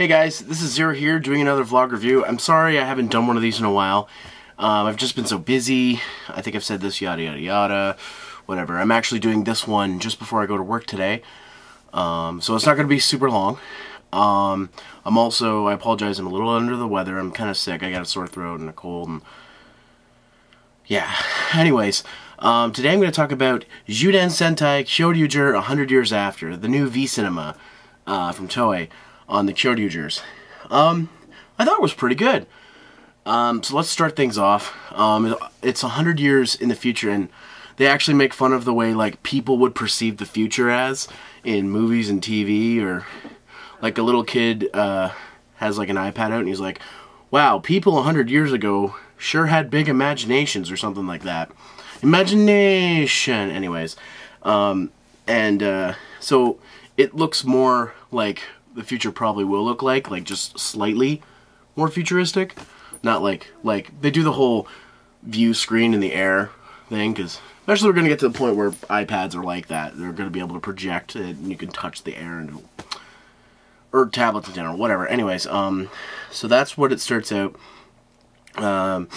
Hey guys, this is Zero here doing another vlog review. I'm sorry I haven't done one of these in a while. I've just been so busy. I think I've said this, yada yada yada, whatever. I'm actually doing this one just before I go to work today. So it's not going to be super long. I apologize, I'm a little under the weather. I'm kind of sick. I got a sore throat and a cold. And yeah, anyways, today I'm going to talk about Zyuden Sentai Kyoryuger 100 Years After, the new V-Cinema from Toei on the Kyoryugers. I thought it was pretty good. So let's start things off. It's 100 years in the future, and they actually make fun of the way like people would perceive the future as in movies and TV, or like a little kid has like an iPad out and he's like, wow, people 100 years ago sure had big imaginations, or something like that. Imagination! Anyways. So it looks more like the future probably will look like just slightly more futuristic. Not like they do the whole view screen in the air thing, because eventually we're going to get to the point where iPads are like that. They're going to be able to project it, and you can touch the air, and or tablets in general, whatever. Anyways, so that's what it starts out. And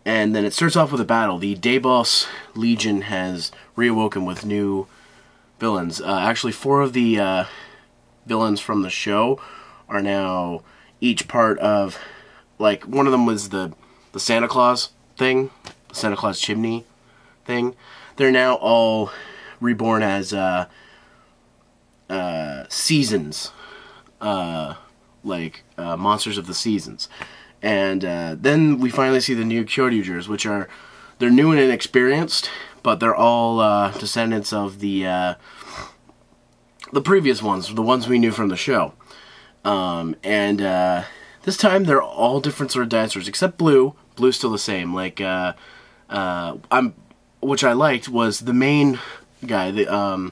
then it starts off with a battle. The Dinosaurs Legion has reawoken with new villains. Actually, 4 of the villains from the show are now each part of, like, one of them was the Santa Claus thing, the Santa Claus chimney thing. They're now all reborn as seasons, monsters of the seasons. And then we finally see the new Kyoryugers, which they're new and inexperienced, but they're all descendants of the previous ones, the ones we knew from the show. This time they're all different sort of dinosaurs, except Blue. Blue's still the same. Like, which I liked was the main guy, the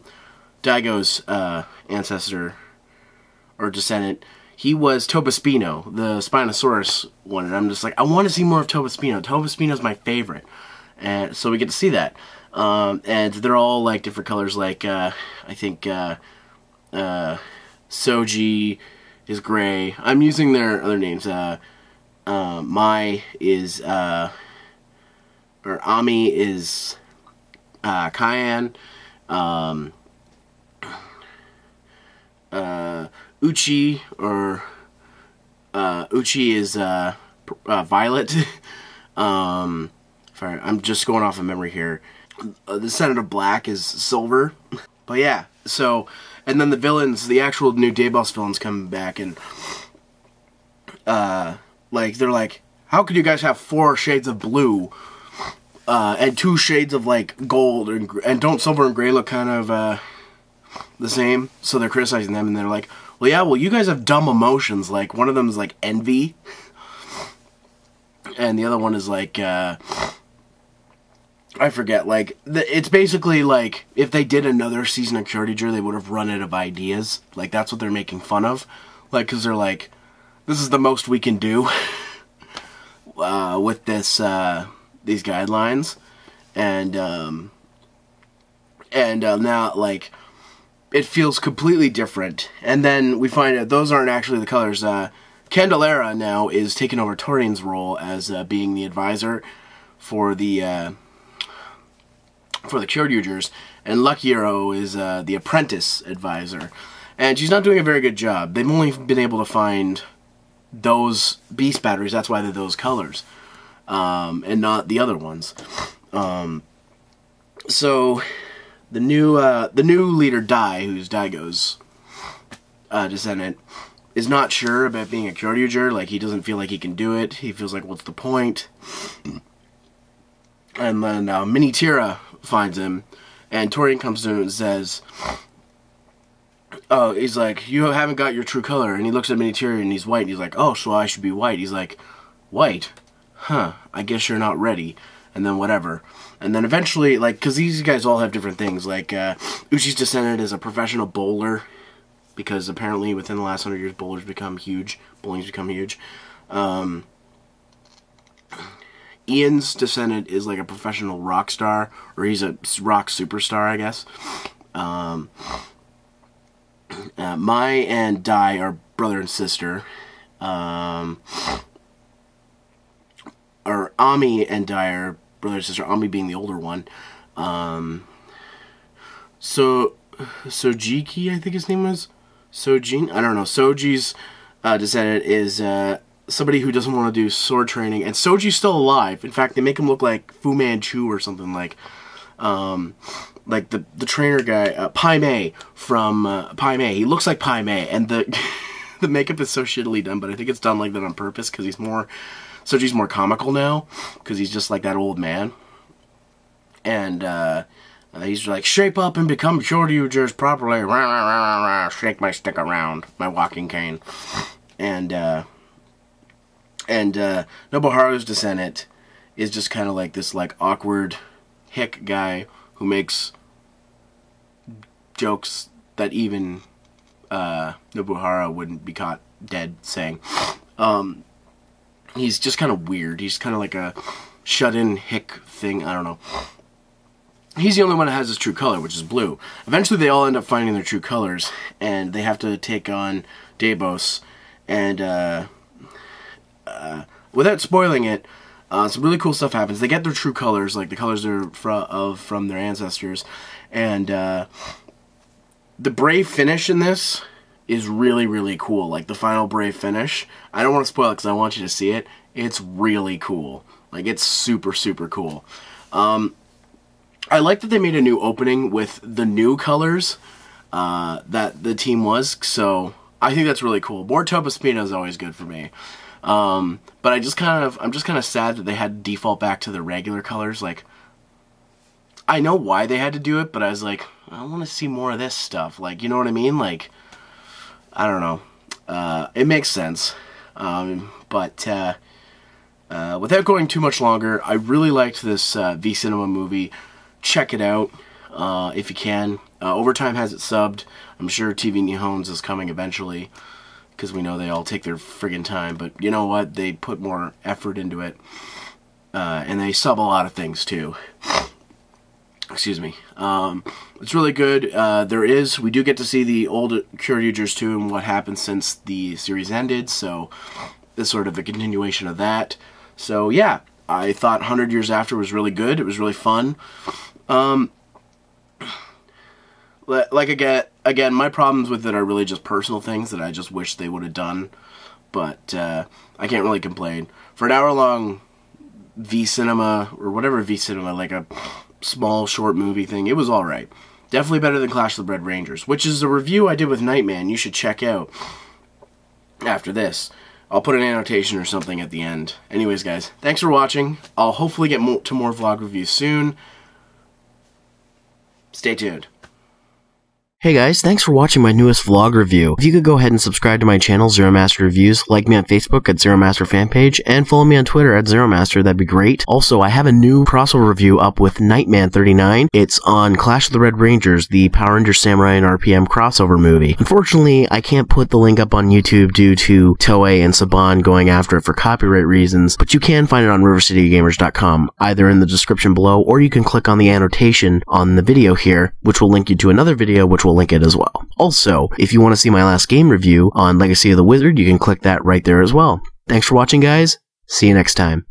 Daigo's ancestor or descendant. He was Tobaspino, the Spinosaurus one, and I'm just like, I want to see more of Tobaspino. Tobaspino's my favorite, and so we get to see that. And they're all like different colors. Like I think Soji is gray. I'm using their other names. Mai is or Ami is Cayenne. Uchi is Violet. Sorry, I'm just going off of memory here. The Senator Black is Silver. But yeah, so, and then the villains, the actual new Dinosaurs villains come back, and like, they're like, how could you guys have 4 shades of blue and 2 shades of like gold, and don't silver and gray look kind of the same? So they're criticizing them, and they're like, well, you guys have dumb emotions. Like, one of them is like envy, and the other one is like I forget. Like, it's basically like if they did another season of Kyoryuger, they would have run out of ideas. Like, that's what they're making fun of. Like, because they're like, this is the most we can do with this these guidelines, and now like, it feels completely different. And then we find out those aren't actually the colors. Candelera now is taking over Torian's role as being the advisor for the Kyoryugers, and Lucky Hero is the apprentice advisor. And she's not doing a very good job. They've only been able to find those beast batteries. That's why they're those colors, and not the other ones. So the new leader, Dai, who's Daigo's descendant, is not sure about being a Kyoryuger. Like, he doesn't feel like he can do it. He feels like, what's the point? And then Minitira finds him, and Torian comes to him and says, oh, he's like, you haven't got your true color. And he looks at Minitira, and he's white, and he's like, oh, so I should be white. He's like, white? Huh, I guess you're not ready. And then whatever. And then eventually, like, because these guys all have different things. Like, Uchi's descendant is a professional bowler, because apparently within the last 100 years, bowlers become huge. Bowling's become huge. Ian's descendant is like a professional rock star, or he's a rock superstar, I guess. Mai and Dai are brother and sister. Or Ami and Dai are brother and sister, Ami being the older one. Sojiki, I think his name was? Sojin? I don't know. Soji's descendant is somebody who doesn't want to do sword training, and Soji's still alive. In fact, they make him look like Fu Manchu or something, like the trainer guy, Pai Mei from Pai Mei. He looks like Pai Mei, and the the makeup is so shittily done, but I think it's done like that on purpose because Soji's more comical now because he's just like that old man, and he's like, shape up and become Kyoryugers properly. Rah, rah, rah, rah, shake my stick around, my walking cane. And Nobuharu's descendant is just kind of like this like awkward hick guy who makes jokes that even Nobuharu wouldn't be caught dead saying. He's just kind of weird. He's kind of like a shut-in hick thing. I don't know. He's the only one that has his true color, which is blue. Eventually, they all end up finding their true colors, and they have to take on Deibos. And without spoiling it, some really cool stuff happens. They get their true colors, like the colors they're from their ancestors. And the brave finish in this is really, really cool. Like the final brave finish. I don't want to spoil it because I want you to see it. It's really cool. Like, it's super, super cool. I like that they made a new opening with the new colors that the team was, so I think that's really cool. More Topa Spina is always good for me. But I'm just kind of sad that they had to default back to the regular colors. Like, I know why they had to do it, but I was like, I want to see more of this stuff. Like, you know what I mean? Like, I don't know. It makes sense. But without going too much longer, I really liked this V Cinema movie. Check it out if you can. Overtime has it subbed. I'm sure TV Nihon's is coming eventually, because we know they all take their friggin' time. But you know what? They put more effort into it, and they sub a lot of things too. Excuse me. It's really good. We do get to see the old Kyoryugers too, and what happened since the series ended. So this is sort of a continuation of that. So yeah, I thought 100 Years After was really good. It was really fun. Like again, my problems with it are really just personal things that I just wish they would have done. But I can't really complain. For an hour-long V Cinema, or whatever V Cinema, like a small short movie thing, it was alright. Definitely better than Clash of the Red Rangers, which is a review I did with Nightman you should check out after this. I'll put an annotation or something at the end. Anyways, guys, thanks for watching. I'll hopefully get to more vlog reviews soon. Stay tuned. Hey guys, thanks for watching my newest vlog review. If you could go ahead and subscribe to my channel, Zeromaster Reviews, like me on Facebook at Zeromaster fan page, and follow me on Twitter at Zeromaster, that'd be great. Also, I have a new crossover review up with Nightman 39. It's on Clash of the Red Rangers, the Power Rangers Samurai and RPM crossover movie. Unfortunately, I can't put the link up on YouTube due to Toei and Saban going after it for copyright reasons, but you can find it on RiverCityGamers.com, either in the description below, or you can click on the annotation on the video here, which will link you to another video, which will link it as well. Also, if you want to see my last game review on Legacy of the Wizard, you can click that right there as well. Thanks for watching, guys. See you next time.